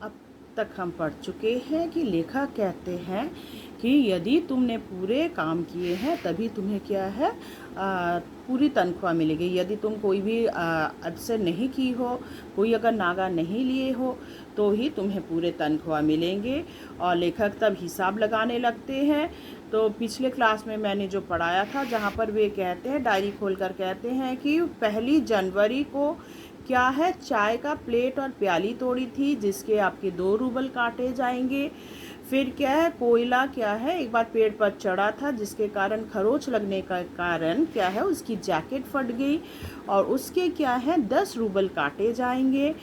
अब तक हम पढ़ चुके हैं कि लेखक कहते हैं कि यदि तुमने पूरे काम किए हैं तभी तुम्हें क्या है पूरी तनख्वाह मिलेगी। यदि तुम कोई भी अवसर नहीं की हो, कोई अगर नागा नहीं लिए हो तो ही तुम्हें पूरे तनख्वाह मिलेंगे। और लेखक तब हिसाब लगाने लगते हैं। तो पिछले क्लास में मैंने जो पढ़ाया था, जहाँ पर वे कहते हैं, डायरी खोलकर कहते हैं कि 1 जनवरी को क्या है, चाय का प्लेट और प्याली तोड़ी थी जिसके आपके 2 रूबल काटे जाएंगे। फिर क्या है, कोयला क्या है एक बार पेड़ पर चढ़ा था जिसके कारण खरोच लगने का कारण क्या है उसकी जैकेट फट गई और उसके क्या है 10 रूबल काटे जाएंगे।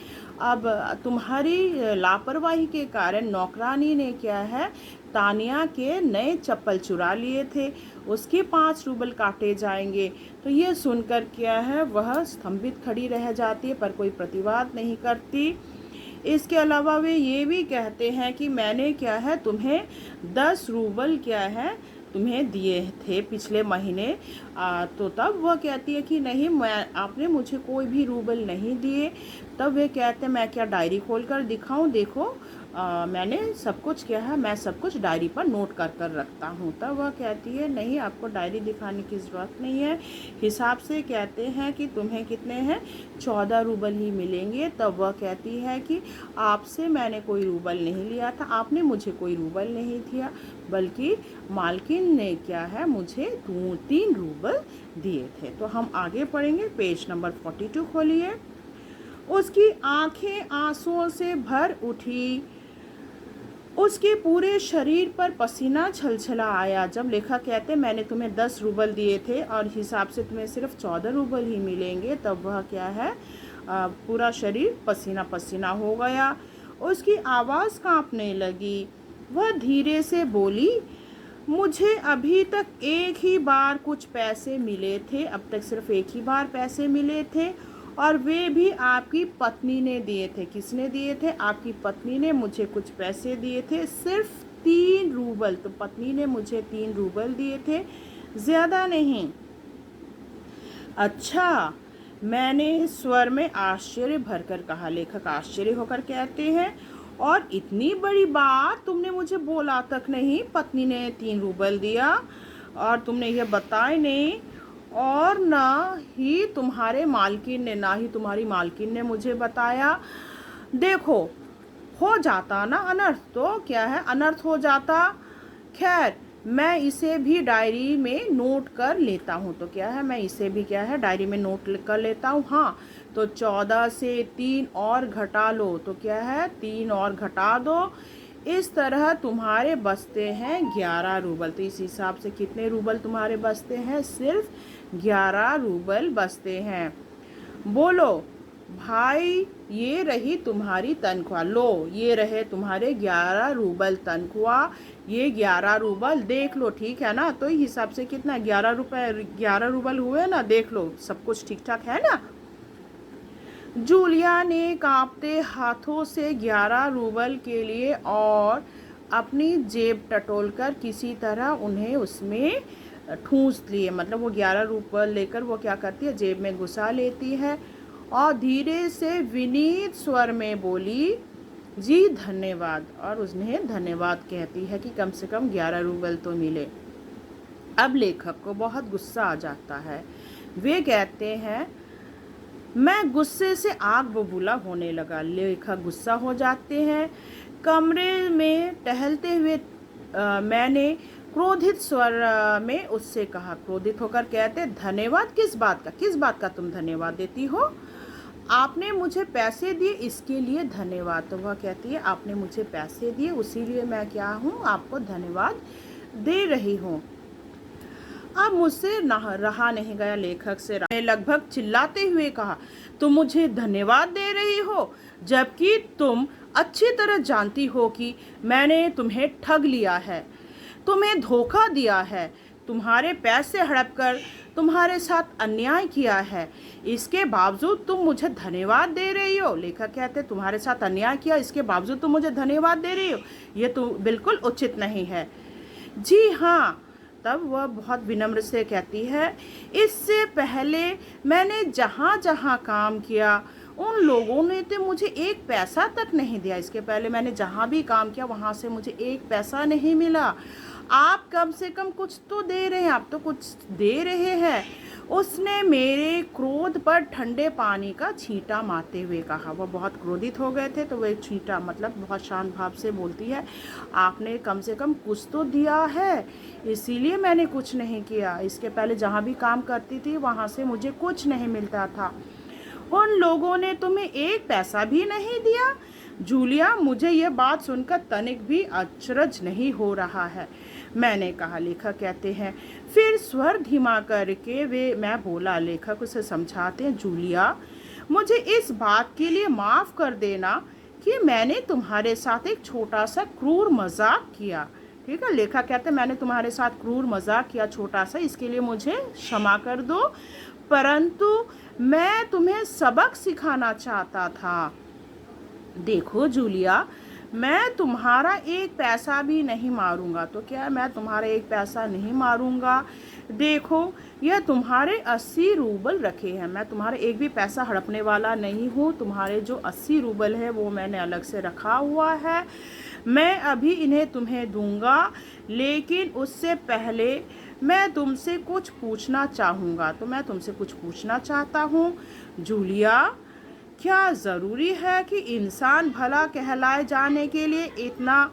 अब तुम्हारी लापरवाही के कारण नौकरानी ने क्या है तानिया के नए चप्पल चुरा लिए थे, उसके 5 रूबल काटे जाएंगे। तो ये सुनकर क्या है वह स्तंभित खड़ी रह जाती है पर कोई प्रतिवाद नहीं करती। इसके अलावा वे ये भी कहते हैं कि मैंने क्या है तुम्हें 10 रूबल क्या है तुम्हें दिए थे पिछले महीने। तो तब वह कहती है कि नहीं, मैं आपने मुझे कोई भी रूबल नहीं दिए। तब वे कहते हैं मैं क्या डायरी खोल कर दिखाऊं, देखो मैंने सब कुछ क्या है, मैं सब कुछ डायरी पर नोट कर कर रखता हूँ। तब वह कहती है नहीं, आपको डायरी दिखाने की ज़रूरत नहीं है। हिसाब से कहते हैं कि तुम्हें कितने हैं 14 रूबल ही मिलेंगे। तब वह कहती है कि आपसे मैंने कोई रूबल नहीं लिया था, आपने मुझे कोई रूबल नहीं दिया, बल्कि मालकिन ने क्या है मुझे 3 रूबल दिए थे। तो हम आगे पढ़ेंगे, पेज नंबर 42 खोलिए। उसकी आंखें आंसुओं से भर उठी, उसके पूरे शरीर पर पसीना छलछला आया। जब लेखक कहते मैंने तुम्हें 10 रूबल दिए थे और हिसाब से तुम्हें सिर्फ 14 रूबल ही मिलेंगे, तब वह क्या है पूरा शरीर पसीना पसीना हो गया। उसकी आवाज़ कांपने लगी। वह धीरे से बोली, मुझे अभी तक एक ही बार कुछ पैसे मिले थे, अब तक सिर्फ एक ही बार पैसे मिले थे और वे भी आपकी पत्नी ने दिए थे। किसने दिए थे? आपकी पत्नी ने मुझे कुछ पैसे दिए थे, सिर्फ 3 रूबल। तो पत्नी ने मुझे 3 रूबल दिए थे, ज़्यादा नहीं। अच्छा, मैंने स्वर में आश्चर्य भरकर कहा। लेखक आश्चर्य होकर कहते हैं, और इतनी बड़ी बात तुमने मुझे बोला तक नहीं, पत्नी ने 3 रूबल दिया और तुमने यह बताया नहीं, और ना ही तुम्हारे मालकिन ने, ना ही तुम्हारी मालकिन ने मुझे बताया। देखो, हो जाता ना अनर्थ, तो क्या है अनर्थ हो जाता। खैर, मैं इसे भी डायरी में नोट कर लेता हूँ। तो क्या है, मैं इसे भी क्या है डायरी में नोट कर लेता हूँ। हाँ, तो 14 से 3 और घटा लो, तो क्या है 3 और घटा दो। इस तरह तुम्हारे बचते हैं 11 रूबल। तो इस हिसाब से कितने रूबल तुम्हारे बचते हैं? सिर्फ 11 रूबल बचते हैं। बोलो भाई, ये रही तुम्हारी तनख्वाह, लो ये रहे तुम्हारे 11 रूबल तनख्वाह। ये 11 रूबल देख लो, ठीक है ना? तो इस हिसाब से कितना 11 रूबल हुए ना, देख लो सब कुछ ठीक ठाक है ना। जूलिया ने कांपते हाथों से 11 रूबल के लिए और अपनी जेब टटोलकर किसी तरह उन्हें उसमें ठूंस लिए। मतलब वो 11 रूबल लेकर वो क्या करती है, जेब में घुसा लेती है और धीरे से विनीत स्वर में बोली, जी धन्यवाद। और उसने धन्यवाद कहती है कि कम से कम 11 रूबल तो मिले। अब लेखक को बहुत गुस्सा आ जाता है। वे कहते हैं, मैं गुस्से से आग बबूला होने लगा। लेखक गुस्सा हो जाते हैं। कमरे में टहलते हुए मैंने क्रोधित स्वर में उससे कहा। क्रोधित होकर कहते, धन्यवाद किस बात का? किस बात का तुम धन्यवाद देती हो? आपने मुझे पैसे दिए, इसके लिए धन्यवाद। तो वह कहती है, आपने मुझे पैसे दिए उसीलिए मैं क्या हूँ, आपको धन्यवाद दे रही हूँ। अब मुझसे रहा नहीं गया। लेखक से लगभग चिल्लाते हुए कहा, तुम मुझे धन्यवाद दे रही हो जबकि तुम अच्छी तरह जानती हो कि मैंने तुम्हें ठग लिया है, तुम्हें धोखा दिया है, तुम्हारे पैसे हड़प कर तुम्हारे साथ अन्याय किया है। इसके बावजूद तुम मुझे धन्यवाद दे रही हो। लेखक कहते, तुम्हारे साथ अन्याय किया, इसके बावजूद तुम मुझे धन्यवाद दे रही हो, ये तो बिल्कुल उचित नहीं है। जी हाँ। तब वह बहुत विनम्र से कहती है, इससे पहले मैंने जहाँ जहाँ काम किया उन लोगों ने तो मुझे एक पैसा तक नहीं दिया। इसके पहले मैंने जहाँ भी काम किया वहाँ से मुझे एक पैसा नहीं मिला। आप कम से कम कुछ तो दे रहे हैं, आप तो कुछ दे रहे हैं। उसने मेरे क्रोध पर ठंडे पानी का छींटा मारते हुए कहा। वह बहुत क्रोधित हो गए थे, तो वह छींटा मतलब बहुत शांत भाव से बोलती है, आपने कम से कम कुछ तो दिया है, इसीलिए मैंने कुछ नहीं किया। इसके पहले जहाँ भी काम करती थी वहाँ से मुझे कुछ नहीं मिलता था। उन लोगों ने तुम्हें एक पैसा भी नहीं दिया। जूलिया, मुझे यह बात सुनकर तनिक भी अचरज नहीं हो रहा है, मैंने कहा। लेखक कहते हैं, फिर स्वर धीमा करके मैं बोला। लेखक उसे समझाते हैं, जूलिया, मुझे इस बात के लिए माफ़ कर देना कि मैंने तुम्हारे साथ एक छोटा सा क्रूर मजाक किया। ठीक है, लेखक कहते हैं, मैंने तुम्हारे साथ क्रूर मजाक किया छोटा सा, इसके लिए मुझे क्षमा कर दो, परंतु मैं तुम्हें सबक सिखाना चाहता था। देखो जूलिया, मैं तुम्हारा एक पैसा भी नहीं मारूंगा। तो क्या मैं तुम्हारा एक पैसा नहीं मारूंगा? देखो, यह तुम्हारे 80 रूबल रखे हैं, मैं तुम्हारे एक भी पैसा हड़पने वाला नहीं हूँ। तुम्हारे जो 80 रूबल है वो मैंने अलग से रखा हुआ है, मैं अभी इन्हें तुम्हें दूंगा, लेकिन उससे पहले मैं तुमसे कुछ पूछना चाहूँगा। तो मैं तुमसे कुछ पूछना चाहता हूँ, जूलिया, क्या ज़रूरी है कि इंसान भला कहलाए जाने के लिए इतना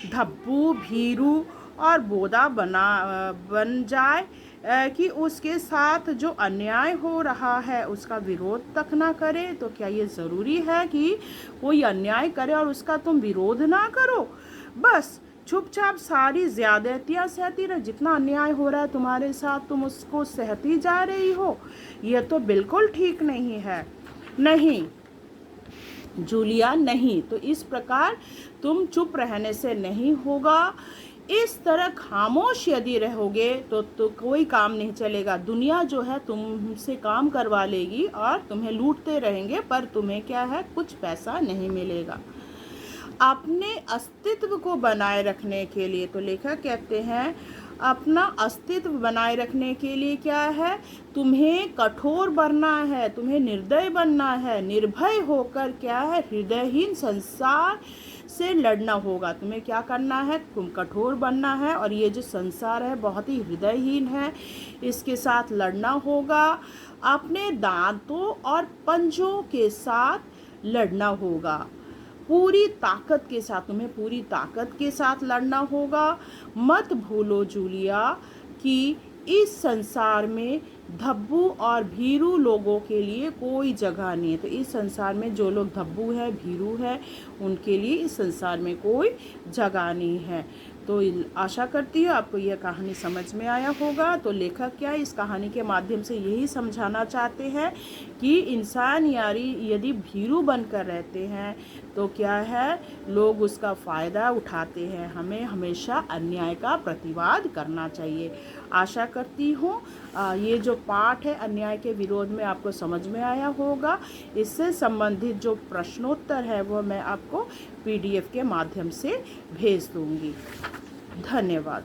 धब्बू, भीरू और बोदा बन जाए कि उसके साथ जो अन्याय हो रहा है उसका विरोध तक ना करे? तो क्या ये ज़रूरी है कि कोई अन्याय करे और उसका तुम विरोध ना करो? बस चुपचाप सारी ज़्यादतियाँ सहती रहो। जितना अन्याय हो रहा है तुम्हारे साथ तुम उसको सहती जा रही हो, यह तो बिल्कुल ठीक नहीं है। नहीं जूलिया, नहीं, तो इस प्रकार तुम चुप रहने से नहीं होगा। इस तरह खामोश यदि रहोगे तो कोई काम नहीं चलेगा। दुनिया जो है तुमसे काम करवा लेगी और तुम्हें लूटते रहेंगे, पर तुम्हें क्या है, कुछ पैसा नहीं मिलेगा। अपने अस्तित्व को बनाए रखने के लिए, तो लेखक कहते हैं, अपना अस्तित्व बनाए रखने के लिए क्या है, तुम्हें कठोर बनना है, तुम्हें निर्दय बनना है, निर्भय होकर क्या है, हृदयहीन संसार से लड़ना होगा। तुम्हें क्या करना है, तुम कठोर बनना है, और ये जो संसार है बहुत ही हृदयहीन है, इसके साथ लड़ना होगा। अपने दांतों और पंजों के साथ लड़ना होगा, पूरी ताकत के साथ, तुम्हें पूरी ताकत के साथ लड़ना होगा। मत भूलो जूलिया कि इस संसार में धब्बू और भीरू लोगों के लिए कोई जगह नहीं है। तो इस संसार में जो लोग धब्बू है, भीरू है, उनके लिए इस संसार में कोई जगह नहीं है। तो आशा करती हूँ आपको यह कहानी समझ में आया होगा। तो लेखक क्या इस कहानी के माध्यम से यही समझाना चाहते हैं कि इंसान यदि भीरू बनकर रहते हैं तो क्या है, लोग उसका फ़ायदा उठाते हैं। हमें हमेशा अन्याय का प्रतिवाद करना चाहिए। आशा करती हूँ ये जो पाठ है अन्याय के विरोध में आपको समझ में आया होगा। इससे संबंधित जो प्रश्नोत्तर है वो मैं आपको PDF के माध्यम से भेज दूँगी। धन्यवाद।